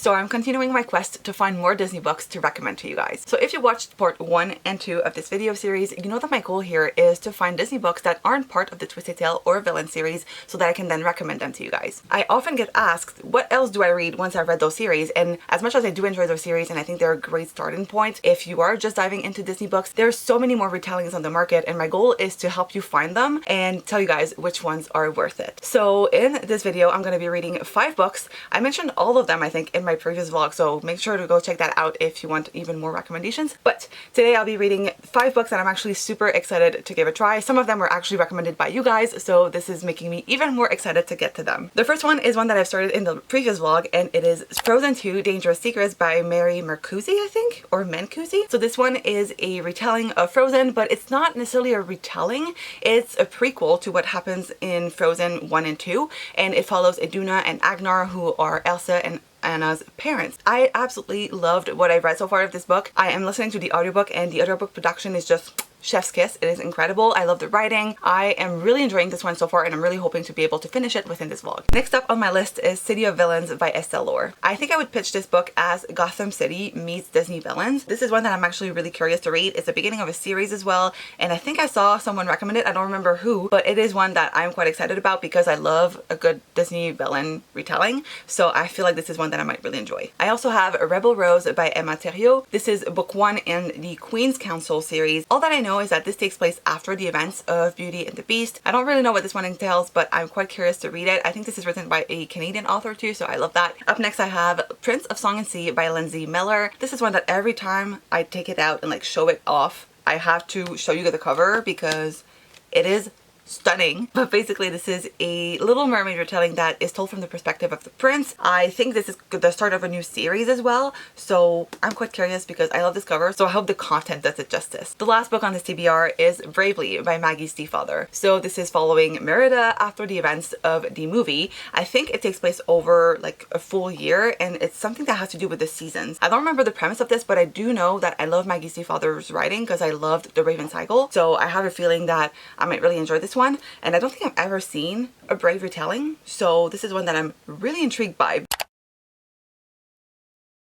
So I'm continuing my quest to find more Disney books to recommend to you guys. So if you watched part 1 and 2 of this video series, you know that my goal here is to find Disney books that aren't part of the Twisted Tale or Villain series so that I can then recommend them to you guys. I often get asked, what else do I read once I've read those series? And as much as I do enjoy those series and I think they're a great starting point, if you are just diving into Disney books, there's so many more retellings on the market, and my goal is to help you find them and tell you guys which ones are worth it. So in this video, I'm going to be reading 5 books. I mentioned all of them, I think, in my previous vlog, so make sure to go check that out if you want even more recommendations. But today I'll be reading 5 books that I'm actually super excited to give a try. Some of them were actually recommended by you guys, so this is making me even more excited to get to them. The first one is one that I've started in the previous vlog, and it is Frozen 2 Dangerous Secrets by Mary Mercuzzi, I think, or Mencuzzi. So this one is a retelling of Frozen, but it's not necessarily a retelling. It's a prequel to what happens in Frozen 1 and 2, and it follows Iduna and Agnar, who are Elsa and Anna's parents. I absolutely loved what I've read so far of this book. I am listening to the audiobook, and the audiobook production is just chef's kiss. It is incredible. I love the writing. I am really enjoying this one so far, and I'm really hoping to be able to finish it within this vlog. Next up on my list is City of Villains by Estelle Lohr. I think I would pitch this book as Gotham City meets Disney villains. This is one that I'm actually really curious to read. It's the beginning of a series as well, and I think I saw someone recommend it. I don't remember who, but it is one that I'm quite excited about because I love a good Disney villain retelling, so I feel like this is one that I might really enjoy. I also have Rebel Rose by Emma Thériault. This is book 1 in the Queen's Council series. All that I know is that this takes place after the events of Beauty and the Beast. I don't really know what this one entails, but I'm quite curious to read it. I think this is written by a Canadian author too, so I love that. Up next I have Prince of Song and Sea by Lindsay Miller. This is one that every time I take it out and like show it off, I have to show you the cover because it is stunning. But basically this is a Little Mermaid retelling that is told from the perspective of the prince. I think this is the start of a new series as well, so I'm quite curious because I love this cover, so I hope the content does it justice. The last book on this TBR is Bravely by Maggie Stiefvater. So this is following Merida after the events of the movie. I think it takes place over like a full year, and it's something that has to do with the seasons. I don't remember the premise of this, but I do know that I love Maggie Stiefvater's writing because I loved The Raven Cycle, so I have a feeling that I might really enjoy this one, and I don't think I've ever seen a Brave retelling, so this is one that I'm really intrigued by.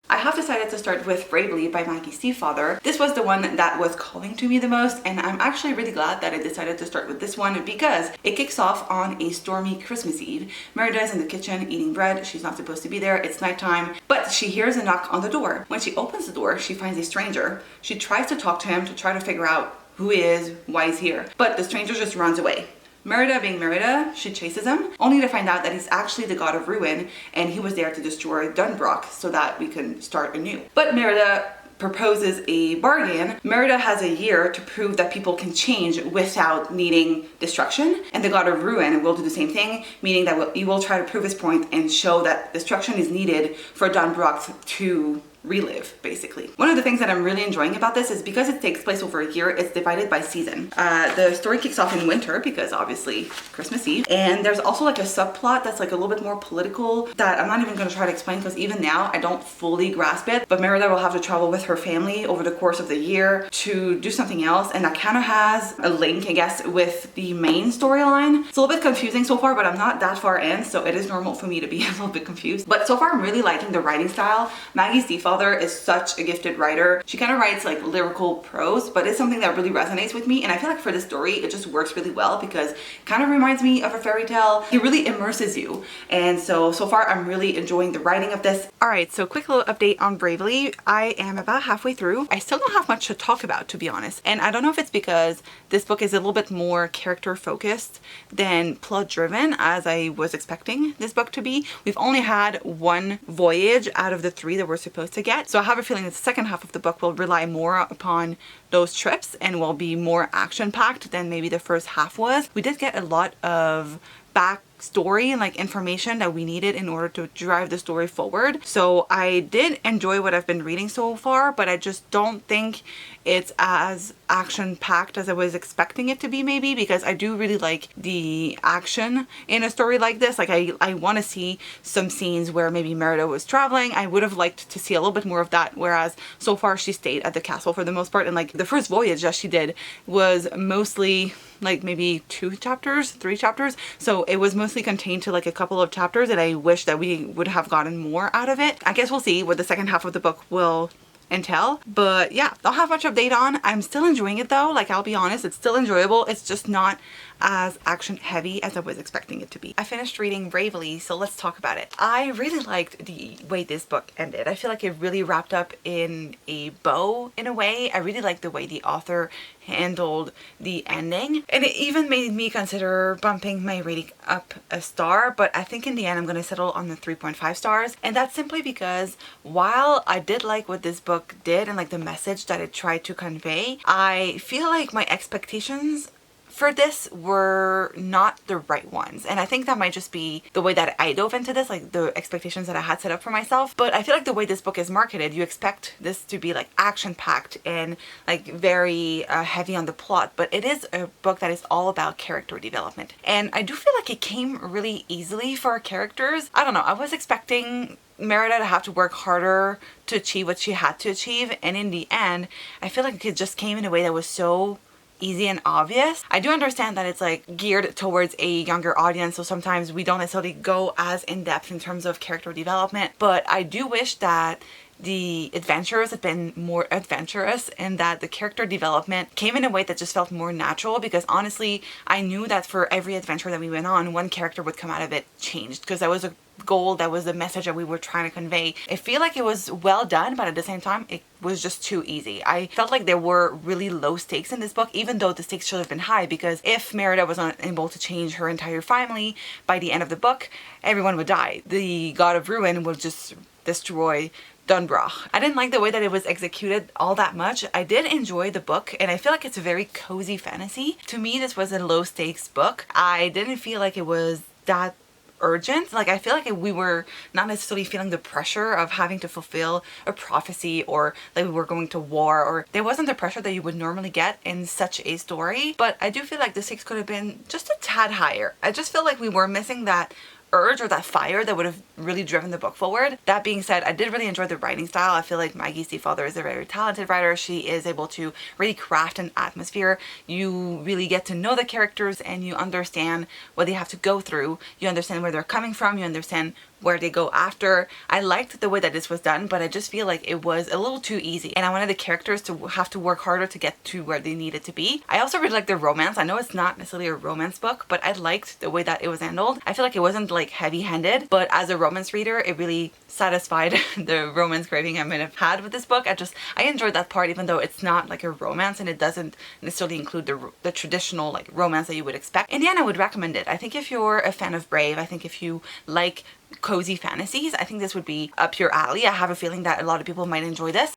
I have decided to start with Bravely by Maggie Stiefvater. This was the one that was calling to me the most, and I'm actually really glad that I decided to start with this one because it kicks off on a stormy Christmas Eve. Merida is in the kitchen eating bread. She's not supposed to be there. It's nighttime, but she hears a knock on the door. When she opens the door, she finds a stranger. She tries to talk to him to try to figure out who he is, why he's here, but the stranger just runs away. Merida being Merida, she chases him, only to find out that he's actually the god of ruin, and he was there to destroy Dunbrook so that we can start anew. But Merida proposes a bargain. Merida has a year to prove that people can change without needing destruction, and the god of ruin will do the same thing, meaning that he will try to prove his point and show that destruction is needed for Dunbrook to relive, basically. One of the things that I'm really enjoying about this is because it takes place over a year, it's divided by season. The story kicks off in winter because obviously Christmas Eve, and there's also like a subplot that's like a little bit more political that I'm not even going to try to explain because even now I don't fully grasp it, but Merida will have to travel with her family over the course of the year to do something else, and that kind of has a link, I guess, with the main storyline. It's a little bit confusing so far, but I'm not that far in, so it is normal for me to be a little bit confused. But so far I'm really liking the writing style. Maggie Stiefvater is such a gifted writer. She kind of writes like lyrical prose, but it's something that really resonates with me, and I feel like for this story it just works really well because it kind of reminds me of a fairy tale. It really immerses you, and so far I'm really enjoying the writing of this. Alright, so quick little update on Bravely. I am about halfway through. I still don't have much to talk about, to be honest, and I don't know if it's because this book is a little bit more character focused than plot driven as I was expecting this book to be. We've only had one voyage out of the 3 that we're supposed to get, so I have a feeling that the second half of the book will rely more upon those trips and will be more action-packed than maybe the first half was. We did get a lot of backstory and like information that we needed in order to drive the story forward, so I did enjoy what I've been reading so far, but I just don't think it's as action-packed as I was expecting it to be, maybe, because I do really like the action in a story like this. Like I want to see some scenes where maybe Merida was traveling. I would have liked to see a little bit more of that, whereas so far she stayed at the castle for the most part, and like the first voyage that she did was mostly like maybe 2 chapters, 3 chapters, so it was mostly mostly contained to like a couple of chapters and I wish that we would have gotten more out of it. I guess we'll see what the second half of the book will entail, but yeah, don't have much update on. I'm still enjoying it though, like I'll be honest, it's still enjoyable. It's just not as action heavy as I was expecting it to be. I finished reading Bravely, so let's talk about it. I really liked the way this book ended. I feel like it really wrapped up in a bow in a way. I really liked the way the author handled the ending, and it even made me consider bumping my rating up a star, but I think in the end I'm going to settle on the 3.5 stars, and that's simply because while I did like what this book did and like the message that it tried to convey, I feel like my expectations for this were not the right ones, and I think that might just be the way that I dove into this, like the expectations that I had set up for myself. But I feel like the way this book is marketed, you expect this to be like action-packed and like very heavy on the plot, but it is a book that is all about character development, and I do feel like it came really easily for our characters. I don't know, I was expecting Merida to have to work harder to achieve what she had to achieve, and in the end I feel like it just came in a way that was so easy and obvious. I do understand that it's like geared towards a younger audience, so sometimes we don't necessarily go as in depth in terms of character development, but I do wish that the adventures had been more adventurous and that the character development came in a way that just felt more natural, because honestly I knew that for every adventure that we went on, one character would come out of it changed, because that was a goal, that was the message that we were trying to convey. I feel like it was well done, but at the same time it was just too easy. I felt like there were really low stakes in this book, even though the stakes should have been high, because if Merida was unable to change her entire family by the end of the book, everyone would die. The God of Ruin would just destroy Dunbrach. I didn't like the way that it was executed all that much. I did enjoy the book, and I feel like it's a very cozy fantasy. To me, this was a low stakes book. I didn't feel like it was that urgent. Like I feel like we were not necessarily feeling the pressure of having to fulfill a prophecy, or like we were going to war, or there wasn't the pressure that you would normally get in such a story. But I do feel like the stakes could have been just a tad higher. I just feel like we were missing that urge or that fire that would have really driven the book forward. That being said, I did really enjoy the writing style. I feel like Maggie Stiefvater is a very talented writer. She is able to really craft an atmosphere. You really get to know the characters and you understand what they have to go through. You understand where they're coming from. You understand where they go after. I liked the way that this was done, but I just feel like it was a little too easy, and I wanted the characters to have to work harder to get to where they needed to be. I also really liked the romance. I know it's not necessarily a romance book, but I liked the way that it was handled. I feel like it wasn't like heavy-handed, but as a romance reader, it really satisfied the romance craving I might have had with this book. I enjoyed that part, even though it's not like a romance and it doesn't necessarily include the traditional like romance that you would expect. In the end, I would recommend it. I think if you're a fan of Brave, I think if you like cozy fantasies, I think this would be up your alley. I have a feeling that a lot of people might enjoy this.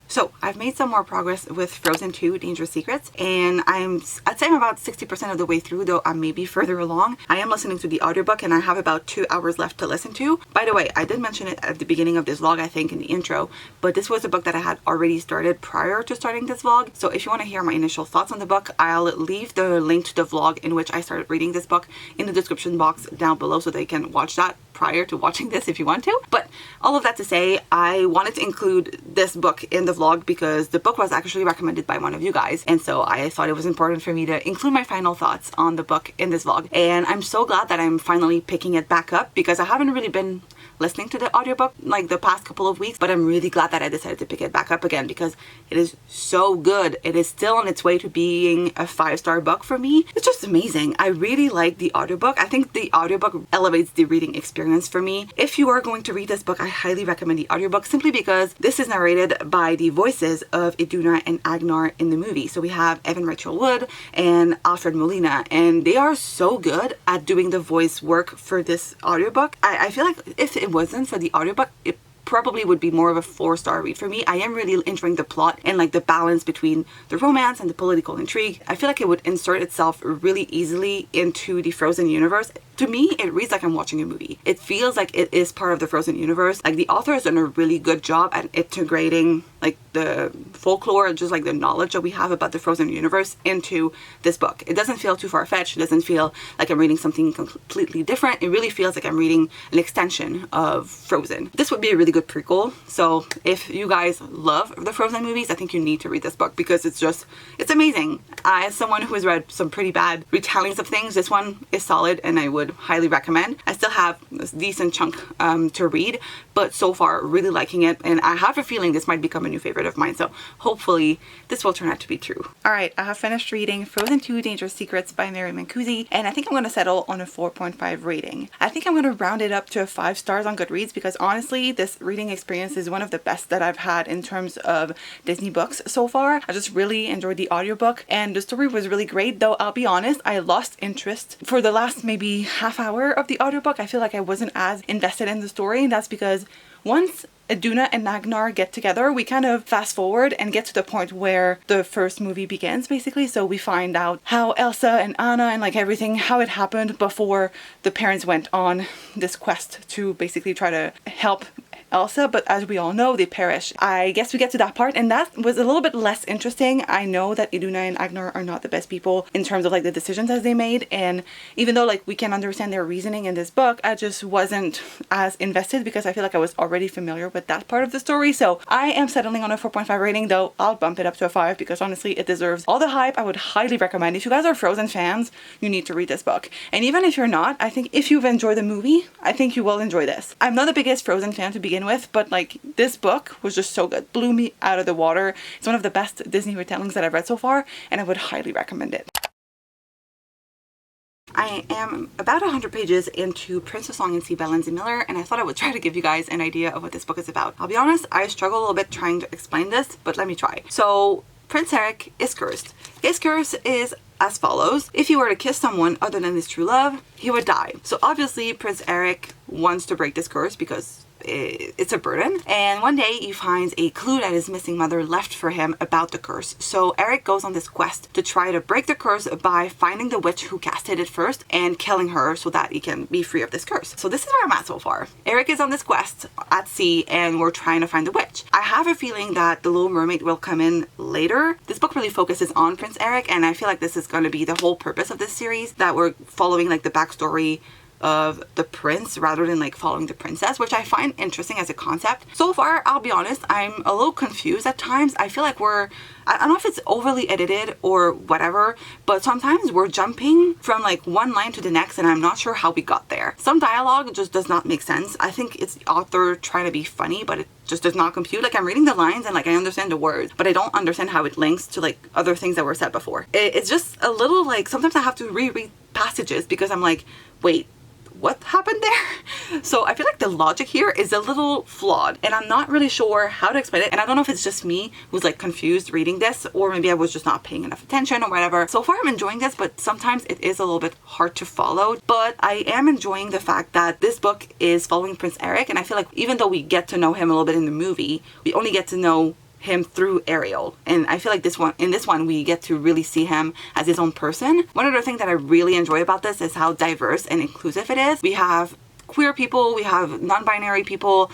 So I've made some more progress with Frozen 2 Dangerous Secrets, and I'd say I'm about 60% of the way through, though I may be further along. I am listening to the audiobook and I have about 2 hours left to listen to. By the way, I did mention it at the beginning of this vlog, I think in the intro, but this was a book that I had already started prior to starting this vlog. So if you want to hear my initial thoughts on the book, I'll leave the link to the vlog in which I started reading this book in the description box down below so they can watch that prior to watching this if you want to. But all of that to say, I wanted to include this book in the vlog because the book was actually recommended by one of you guys, and so I thought it was important for me to include my final thoughts on the book in this vlog. And I'm so glad that I'm finally picking it back up, because I haven't really been listening to the audiobook like the past couple of weeks, but I'm really glad that I decided to pick it back up again because it is so good. It is still on its way to being a 5-star book for me. It's just amazing. I really like the audiobook. I think the audiobook elevates the reading experience for me. If you are going to read this book, I highly recommend the audiobook simply because this is narrated by the voices of Iduna and Agnar in the movie. So we have Evan Rachel Wood and Alfred Molina, and they are so good at doing the voice work for this audiobook. I feel like if it wasn't for the audiobook, it probably would be more of a 4-star read for me. I am really enjoying the plot and like the balance between the romance and the political intrigue. I feel like it would insert itself really easily into the Frozen universe, To me, it reads like I'm watching a movie. It feels like it is part of the Frozen universe. Like the author has done a really good job at integrating like the folklore, just like the knowledge that we have about the Frozen universe into this book. It doesn't feel too far-fetched. It doesn't feel like I'm reading something completely different. It really feels like I'm reading an extension of Frozen. This would be a really good prequel. So if you guys love the Frozen movies, I think you need to read this book because it's amazing. As someone who has read some pretty bad retellings of things, this one is solid and I would highly recommend. I still have a decent chunk to read, but so far really liking it, and I have a feeling this might become a new favorite of mine, so hopefully this will turn out to be true. Alright, I have finished reading Frozen 2 Dangerous Secrets by Mary Mancusi, and I think I'm going to settle on a 4.5 rating. I think I'm going to round it up to 5 stars on Goodreads because honestly this reading experience is one of the best that I've had in terms of Disney books so far. I just really enjoyed the audiobook and the story was really great, though I'll be honest, I lost interest for the last maybe half hour of the audiobook. I feel like I wasn't as invested in the story, and that's because once Iduna and Nagnar get together, we kind of fast forward and get to the point where the first movie begins basically. So we find out how Elsa and Anna and like everything, how it happened before the parents went on this quest to basically try to help Elsa, but as we all know, they perish. I guess we get to that part and that was a little bit less interesting. I know that Iduna and Agnar are not the best people in terms of like the decisions as they made, and even though like we can understand their reasoning in this book, I just wasn't as invested because I feel like I was already familiar with that part of the story. So I am settling on a 4.5 rating, though I'll bump it up to a 5 because honestly it deserves all the hype. I would highly recommend, if you guys are Frozen fans, you need to read this book. And even if you're not, I think if you've enjoyed the movie, I think you will enjoy this. I'm not the biggest Frozen fan to begin with, but like this book was just so good, blew me out of the water. It's one of the best Disney retellings that I've read so far, and I would highly recommend it. I am about 100 pages into Prince of Song and Sea by Lindsay Miller, and I thought I would try to give you guys an idea of what this book is about. I'll be honest, I struggle a little bit trying to explain this, but let me try. So Prince Eric is cursed. His curse is as follows: if he were to kiss someone other than his true love, he would die. So obviously Prince Eric wants to break this curse because it's a burden, and one day he finds a clue that his missing mother left for him about the curse. So Eric goes on this quest to try to break the curse by finding the witch who casted it first and killing her so that he can be free of this curse. So this is where I'm at so far. Eric is on this quest at sea and we're trying to find the witch. I have a feeling that the Little Mermaid will come in later. This book really focuses on Prince Eric, and I feel like this is going to be the whole purpose of this series, that we're following like the backstory of the prince rather than like following the princess, which I find interesting as a concept. So far, I'll be honest, I'm a little confused at times. I feel like I don't know if it's overly edited or whatever, but sometimes we're jumping from like one line to the next and I'm not sure how we got there. Some dialogue just does not make sense. I think it's the author trying to be funny, but it just does not compute. Like I'm reading the lines and like I understand the words, but I don't understand how it links to like other things that were said before. It's just a little like, sometimes I have to reread passages because I'm like, wait, what happened there? So I feel like the logic here is a little flawed and I'm not really sure how to explain it, and I don't know if it's just me who's like confused reading this, or maybe I was just not paying enough attention or whatever. So far I'm enjoying this, but sometimes it is a little bit hard to follow. But I am enjoying the fact that this book is following Prince Eric, and I feel like even though we get to know him a little bit in the movie, we only get to know him through Ariel, and I feel like in this one we get to really see him as his own person. One other thing that I really enjoy about this is how diverse and inclusive it is. We have queer people, we have non-binary people,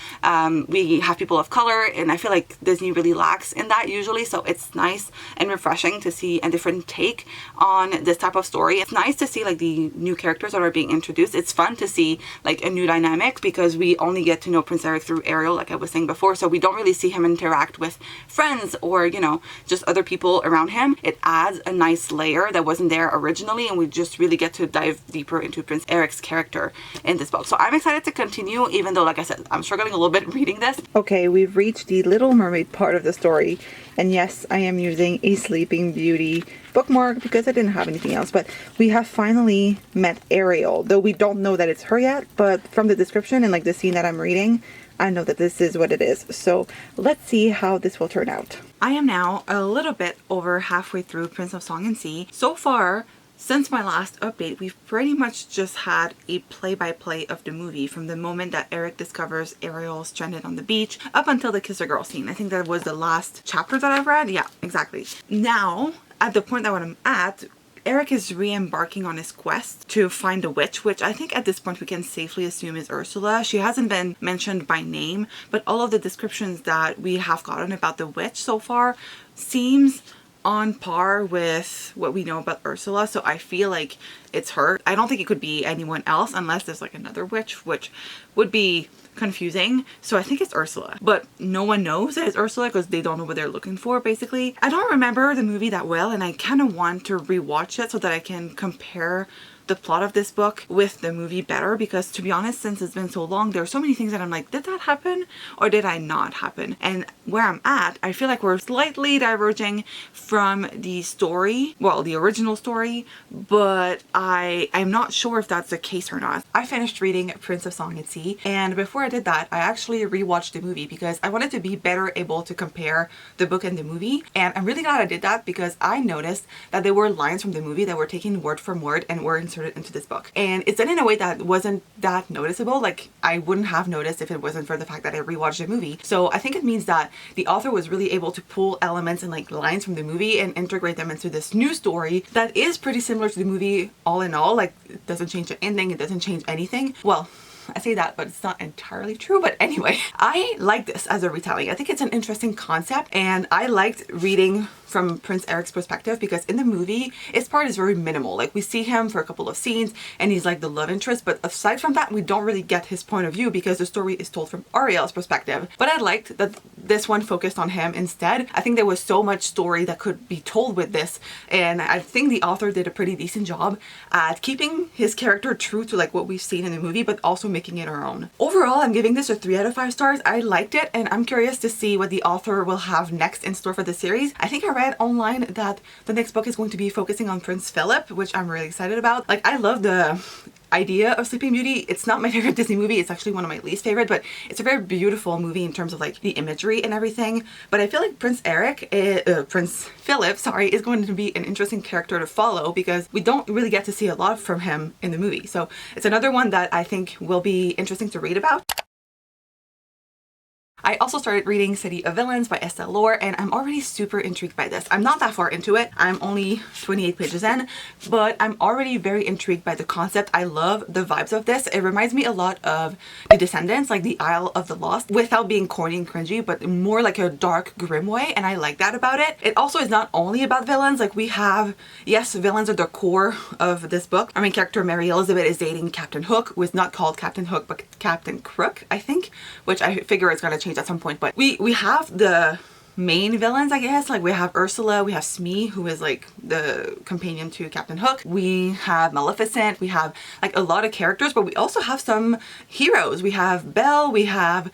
we have people of color, and I feel like Disney really lacks in that usually, so it's nice and refreshing to see a different take on this type of story. It's nice to see like the new characters that are being introduced. It's fun to see like a new dynamic because we only get to know Prince Eric through Ariel, like I was saying before, so we don't really see him interact with friends or, you know, just other people around him. It adds a nice layer that wasn't there originally, and we just really get to dive deeper into Prince Eric's character in this book. So I'm excited to continue, even though, like I said, I'm struggling a little bit reading this. Okay, we've reached the Little Mermaid part of the story, and yes, I am using a Sleeping Beauty bookmark because I didn't have anything else, but we have finally met Ariel, though we don't know that it's her yet, but from the description and like the scene that I'm reading, I know that this is what it is. So let's see how this will turn out. I am now a little bit over halfway through Prince of Song and Sea. So far, since my last update, we've pretty much just had a play-by-play of the movie from the moment that Eric discovers Ariel stranded on the beach up until the Kiss a Girl scene. I think that was the last chapter that I've read. Yeah, exactly. Now, at the point that I'm at, Eric is re-embarking on his quest to find a witch, which I think at this point we can safely assume is Ursula. She hasn't been mentioned by name, but all of the descriptions that we have gotten about the witch so far seems on par with what we know about Ursula, so I feel like it's her. I don't think it could be anyone else unless there's like another witch, which would be confusing. So I think it's Ursula, but no one knows that it's Ursula because they don't know what they're looking for, basically. I don't remember the movie that well, and I kind of want to rewatch it so that I can compare the plot of this book with the movie better, because to be honest, since it's been so long, there are so many things that I'm like, did that happen or did I not happen? And where I'm at, I feel like we're slightly diverging from the story, well, the original story, but I'm not sure if that's the case or not. I finished reading Prince of Song and Sea, and before I did that, I actually rewatched the movie because I wanted to be better able to compare the book and the movie, and I'm really glad I did that because I noticed that there were lines from the movie that were taken word from word and were inserted into this book, and it's done in a way that wasn't that noticeable. Like, I wouldn't have noticed if it wasn't for the fact that I rewatched the movie. So I think it means that the author was really able to pull elements and like lines from the movie and integrate them into this new story that is pretty similar to the movie all in all. Like, it doesn't change the ending, it doesn't change anything. Well, I say that, but it's not entirely true. But anyway, I like this as a retelling. I think it's an interesting concept, and I liked reading from Prince Eric's perspective because in the movie, his part is very minimal. Like, we see him for a couple of scenes and he's like the love interest, but aside from that, we don't really get his point of view because the story is told from Ariel's perspective. But I liked that this one focused on him instead. I think there was so much story that could be told with this, and I think the author did a pretty decent job at keeping his character true to like what we've seen in the movie, but also making it our own. Overall, I'm giving this a 3 out of 5 stars. I liked it, and I'm curious to see what the author will have next in store for the series. I think I read online that the next book is going to be focusing on Prince Philip, which I'm really excited about. Like, I love the idea of Sleeping Beauty. It's not my favorite Disney movie. It's actually one of my least favorite, but it's a very beautiful movie in terms of like the imagery and everything. But I feel like Prince Philip, sorry, is going to be an interesting character to follow because we don't really get to see a lot from him in the movie. So it's another one that I think will be interesting to read about. I also started reading City of Villains by Estelle Lore, and I'm already super intrigued by this. I'm not that far into it. I'm only 28 pages in, but I'm already very intrigued by the concept. I love the vibes of this. It reminds me a lot of The Descendants, like the Isle of the Lost, without being corny and cringy, but more like a dark, grim way, and I like that about it. It also is not only about villains. Like, we have, yes, villains are the core of this book. Our main character, Mary Elizabeth, is dating Captain Hook, who is not called Captain Hook, but Captain Crook, I think, which I figure is going to change at some point. But we have the main villains, I guess. Like, we have Ursula, we have Smee, who is like the companion to Captain Hook. We have Maleficent, we have like a lot of characters, but we also have some heroes. We have Belle, we have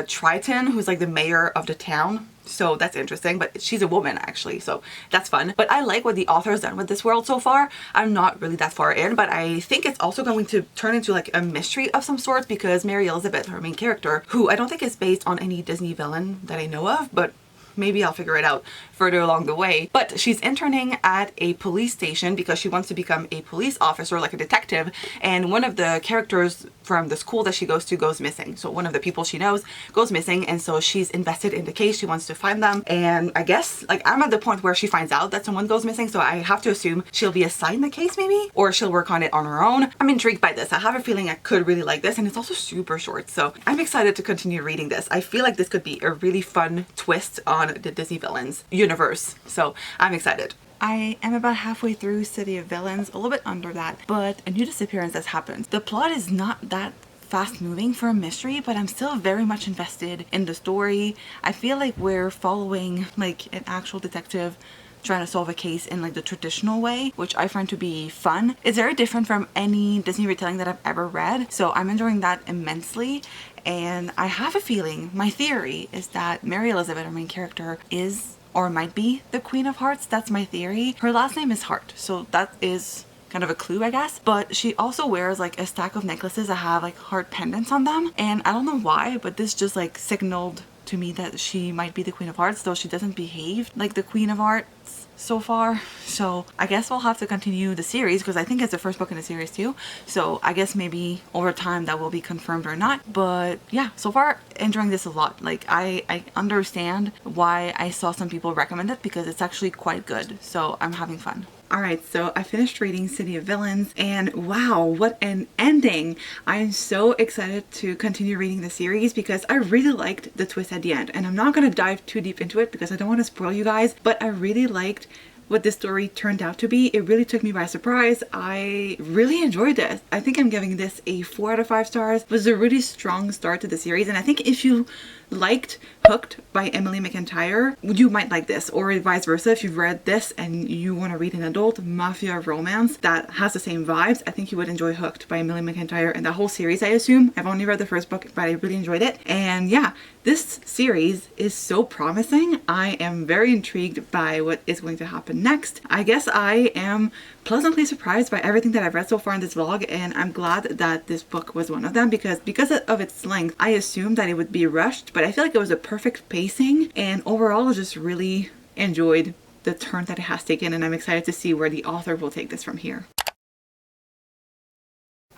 Triton, who's like the mayor of the town. So that's interesting, but she's a woman actually, so that's fun. But I like what the author has done with this world so far. I'm not really that far in, but I think it's also going to turn into like a mystery of some sort because Mary Elizabeth, her main character, who I don't think is based on any Disney villain that I know of, but maybe I'll figure it out further along the way. But she's interning at a police station because she wants to become a police officer, like a detective, and one of the characters from the school that she goes to goes missing. So one of the people she knows goes missing, and so she's invested in the case. She wants to find them, and I guess like I'm at the point where she finds out that someone goes missing, so I have to assume she'll be assigned the case maybe, or she'll work on it on her own. I'm intrigued by this. I have a feeling I could really like this, and it's also super short, so I'm excited to continue reading this. I feel like this could be a really fun twist on the Disney villains universe, so I'm excited. I am about halfway through City of Villains, a little bit under that, but a new disappearance has happened. The plot is not that fast moving for a mystery, but I'm still very much invested in the story. I feel like we're following like an actual detective trying to solve a case in like the traditional way, which I find to be fun. It's very different from any Disney retelling that I've ever read, so I'm enjoying that immensely. And I have a feeling, my theory is that Mary Elizabeth, our main character, is or might be the Queen of Hearts. That's my theory. Her last name is Hart, so that is kind of a clue, I guess. But she also wears like a stack of necklaces that have like heart pendants on them, and I don't know why, but this just like signaled to me that she might be the Queen of Hearts, though she doesn't behave like the Queen of Hearts so far. So I guess we'll have to continue the series because I think it's the first book in the series too. So I guess maybe over time that will be confirmed or not. But yeah, so far enjoying this a lot. Like I understand why I saw some people recommend it because it's actually quite good. So I'm having fun. Alright, so I finished reading City of Villains and wow, what an ending! I'm so excited to continue reading the series because I really liked the twist at the end, and I'm not going to dive too deep into it because I don't want to spoil you guys, but I really liked what this story turned out to be. It really took me by surprise. I really enjoyed this. I think I'm giving this a 4 out of 5 stars. It was a really strong start to the series, and I think if you liked Hooked by Emily McIntyre, you might like this, or vice versa. If you've read this and you want to read an adult mafia romance that has the same vibes, I think you would enjoy Hooked by Emily McIntyre and the whole series, I assume. I've only read the first book, but I really enjoyed it. And yeah, this series is so promising. I am very intrigued by what is going to happen next. I guess I am pleasantly surprised by everything that I've read so far in this vlog, and I'm glad that this book was one of them because of its length, I assumed that it would be rushed, but I feel like it was a perfect pacing, and overall I just really enjoyed the turn that it has taken, and I'm excited to see where the author will take this from here.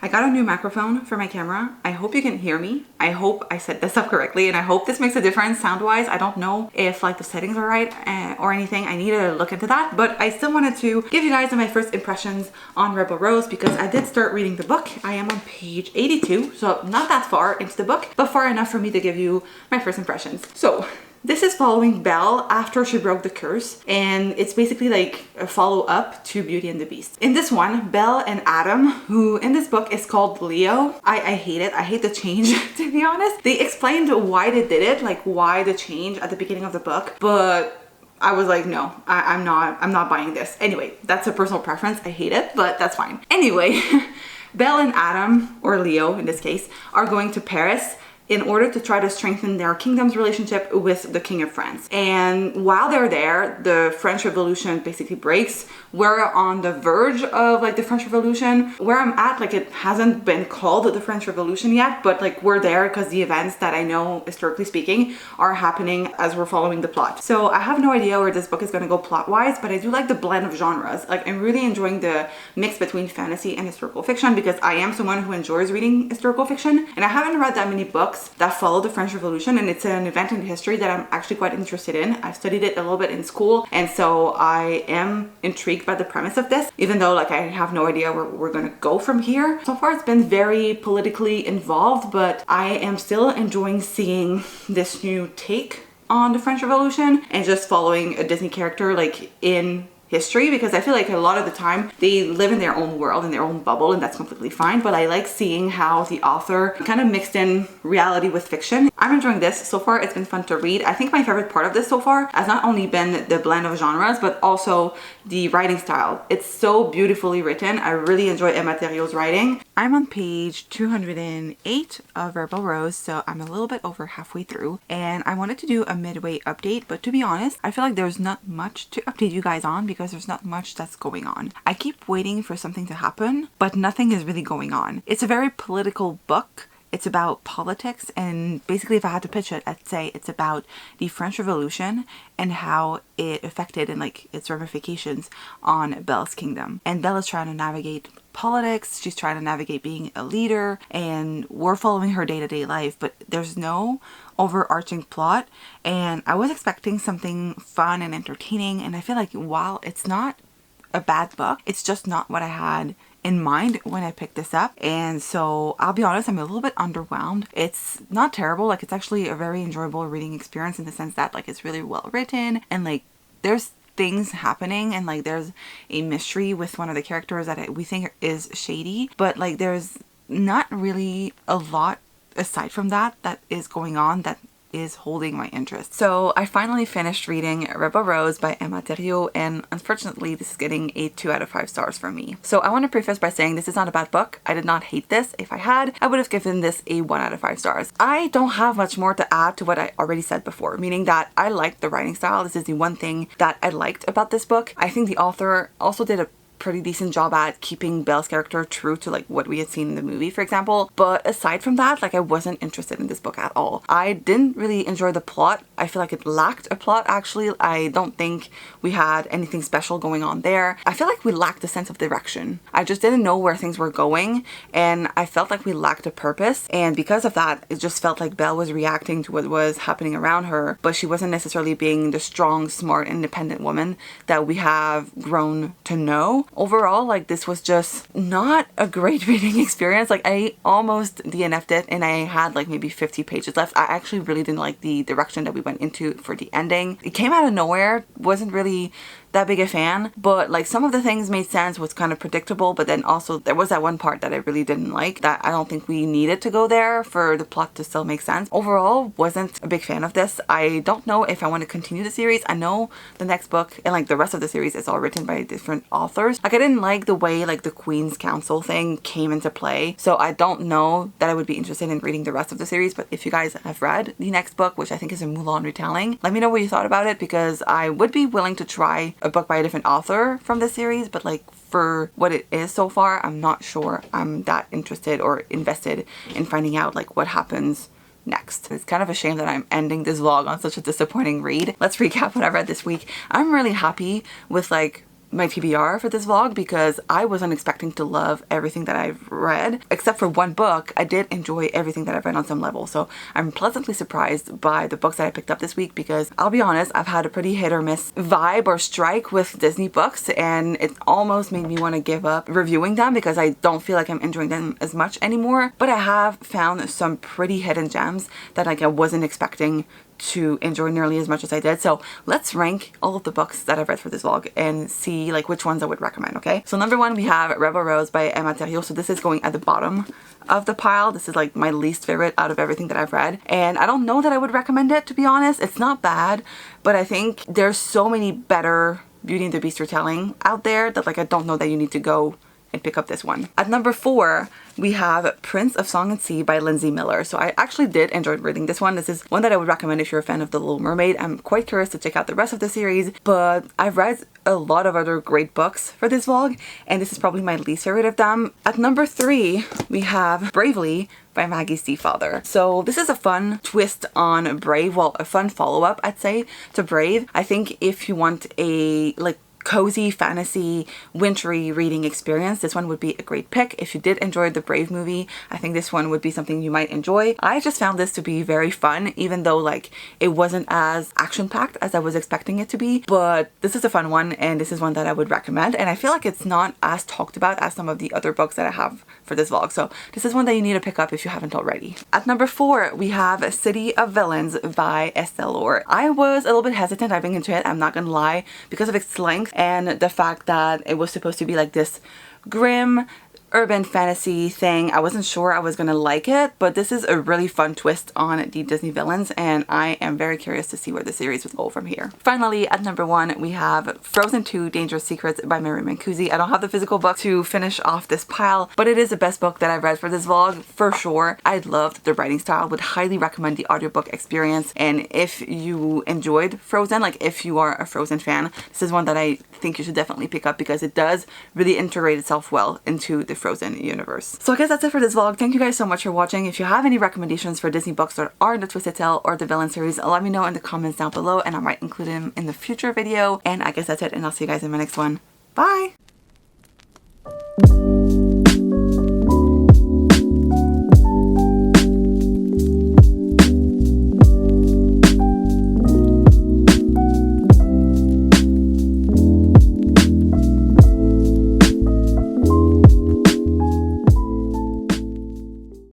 I got a new microphone for my camera. I hope you can hear me. I hope I set this up correctly, and I hope this makes a difference sound-wise. I don't know if like the settings are right or anything. I need to look into that, but I still wanted to give you guys my first impressions on Rebel Rose because I did start reading the book. I am on page 82, so not that far into the book, but far enough for me to give you my first impressions. So this is following Belle after she broke the curse, and it's basically like a follow-up to Beauty and the Beast. In this one, Belle and Adam, who in this book is called Leo, I hate it. I hate the change, to be honest. They explained why they did it, like why the change at the beginning of the book, but I was like, no, I'm not buying this. Anyway, that's a personal preference. I hate it, but that's fine. Anyway, Belle and Adam, or Leo in this case, are going to Paris in order to try to strengthen their kingdom's relationship with the King of France. And while they're there, the French Revolution basically breaks. We're on the verge of like the French Revolution. Where I'm at, like it hasn't been called the French Revolution yet, but like we're there because the events that I know, historically speaking, are happening as we're following the plot. So I have no idea where this book is going to go plot-wise, but I do like the blend of genres. Like I'm really enjoying the mix between fantasy and historical fiction because I am someone who enjoys reading historical fiction, and I haven't read that many books that follow the French Revolution, and it's an event in history that I'm actually quite interested in. I've studied it a little bit in school, and so I am intrigued by the premise of this, even though like I have no idea where we're gonna go from here. So far it's been very politically involved, but I am still enjoying seeing this new take on the French Revolution and just following a Disney character like in history, because I feel like a lot of the time they live in their own world, in their own bubble, and that's completely fine, but I like seeing how the author kind of mixed in reality with fiction. I'm enjoying this so far. It's been fun to read. I think my favorite part of this so far has not only been the blend of genres, but also the writing style. It's so beautifully written. I really enjoy Emma Thériault's writing. I'm on page 208 of Rebel Rose, so I'm a little bit over halfway through, and I wanted to do a midway update, but to be honest, I feel like there's not much to update you guys on because there's not much that's going on. I keep waiting for something to happen, but nothing is really going on. It's a very political book. It's about politics, and basically if I had to pitch it, I'd say it's about the French Revolution and how it affected and like its ramifications on Belle's kingdom. And Belle is trying to navigate politics, she's trying to navigate being a leader, and we're following her day-to-day life, but there's no overarching plot. And I was expecting something fun and entertaining, and I feel like while it's not a bad book, it's just not what I had in mind when I picked this up. And so I'll be honest, I'm a little bit underwhelmed. It's not terrible, like it's actually a very enjoyable reading experience in the sense that like it's really well written, and like there's things happening, and like there's a mystery with one of the characters that we think is shady, but like there's not really a lot aside from that is going on that is holding my interest. So I finally finished reading Rebel Rose by Emma Thériault, and unfortunately this is getting a 2 out of 5 stars from me. So I want to preface by saying this is not a bad book. I did not hate this. If I had, I would have given this a 1 out of 5 stars. I don't have much more to add to what I already said before, meaning that I liked the writing style. This is the one thing that I liked about this book. I think the author also did a pretty decent job at keeping Belle's character true to like what we had seen in the movie, for example. But aside from that, like I wasn't interested in this book at all. I didn't really enjoy the plot. I feel like it lacked a plot actually. I don't think we had anything special going on there. I feel like we lacked a sense of direction. I just didn't know where things were going, and I felt like we lacked a purpose. And because of that, it just felt like Belle was reacting to what was happening around her, but she wasn't necessarily being the strong, smart, independent woman that we have grown to know. Overall, like this was just not a great reading experience. Like I almost DNF'd it and I had like maybe 50 pages left. I actually really didn't like the direction that we went into for the ending. It came out of nowhere. Wasn't really that big a fan, but like some of the things made sense, was kind of predictable, but then also there was that one part that I really didn't like that I don't think we needed to go there for the plot to still make sense. Overall, wasn't a big fan of this. I don't know if I want to continue the series. I know the next book and like the rest of the series is all written by different authors. Like I didn't like the way like the Queen's Council thing came into play, so I don't know that I would be interested in reading the rest of the series. But if you guys have read the next book, which I think is a Mulan retelling, let me know what you thought about it, because I would be willing to try a book by a different author from this series, but like for what it is so far, I'm not sure I'm that interested or invested in finding out like what happens next. It's kind of a shame that I'm ending this vlog on such a disappointing read. Let's recap what I read this week. I'm really happy with like my TBR for this vlog because I wasn't expecting to love everything that I've read. Except for one book, I did enjoy everything that I've read on some level. So I'm pleasantly surprised by the books that I picked up this week, because I'll be honest, I've had a pretty hit or miss vibe or strike with Disney books, and it almost made me want to give up reviewing them because I don't feel like I'm enjoying them as much anymore. But I have found some pretty hidden gems that like I wasn't expecting to enjoy nearly as much as I did. So let's rank all of the books that I've read for this vlog and see like which ones I would recommend, okay? So number one, we have Rebel Rose by Emma Thériault. So this is going at the bottom of the pile. This is like my least favorite out of everything that I've read, and I don't know that I would recommend it, to be honest. It's not bad, but I think there's so many better Beauty and the Beast retelling out there that like I don't know that you need to go and pick up this one. At number 4, we have Prince of Song and Sea by Lindsay Miller. So I actually did enjoy reading this one. This is one that I would recommend if you're a fan of The Little Mermaid. I'm quite curious to check out the rest of the series, but I've read a lot of other great books for this vlog, and this is probably my least favorite of them. At number 3, we have Bravely by Maggie Stiefvater. So this is a fun twist on Brave, well, a fun follow-up, I'd say, to Brave. I think if you want a like cozy fantasy wintry reading experience, this one would be a great pick. If you did enjoy the Brave movie, I think this one would be something you might enjoy. I just found this to be very fun, even though like it wasn't as action-packed as I was expecting it to be, but this is a fun one, and this is one that I would recommend, and I feel like it's not as talked about as some of the other books that I have for this vlog, so this is one that you need to pick up if you haven't already. At number 4, we have City of Villains by Estelle Orr. I was a little bit hesitant diving into it, I'm not gonna lie, because of its length and the fact that it was supposed to be like this grim urban fantasy thing. I wasn't sure I was gonna like it, but this is a really fun twist on the Disney villains, and I am very curious to see where the series will go from here. Finally, at number 1, we have Frozen 2 Dangerous Secrets by Mary Mancusi. I don't have the physical book to finish off this pile, but it is the best book that I've read for this vlog, for sure. I loved the writing style, would highly recommend the audiobook experience, and if you enjoyed Frozen, like if you are a Frozen fan, this is one that I think you should definitely pick up because it does really integrate itself well into the Frozen universe. So I guess that's it for this vlog. Thank you guys so much for watching. If you have any recommendations for Disney books that are in the Twisted Tale or the Villain series, let me know in the comments down below and I might include them in the future video. And I guess that's it, and I'll see you guys in my next one. Bye!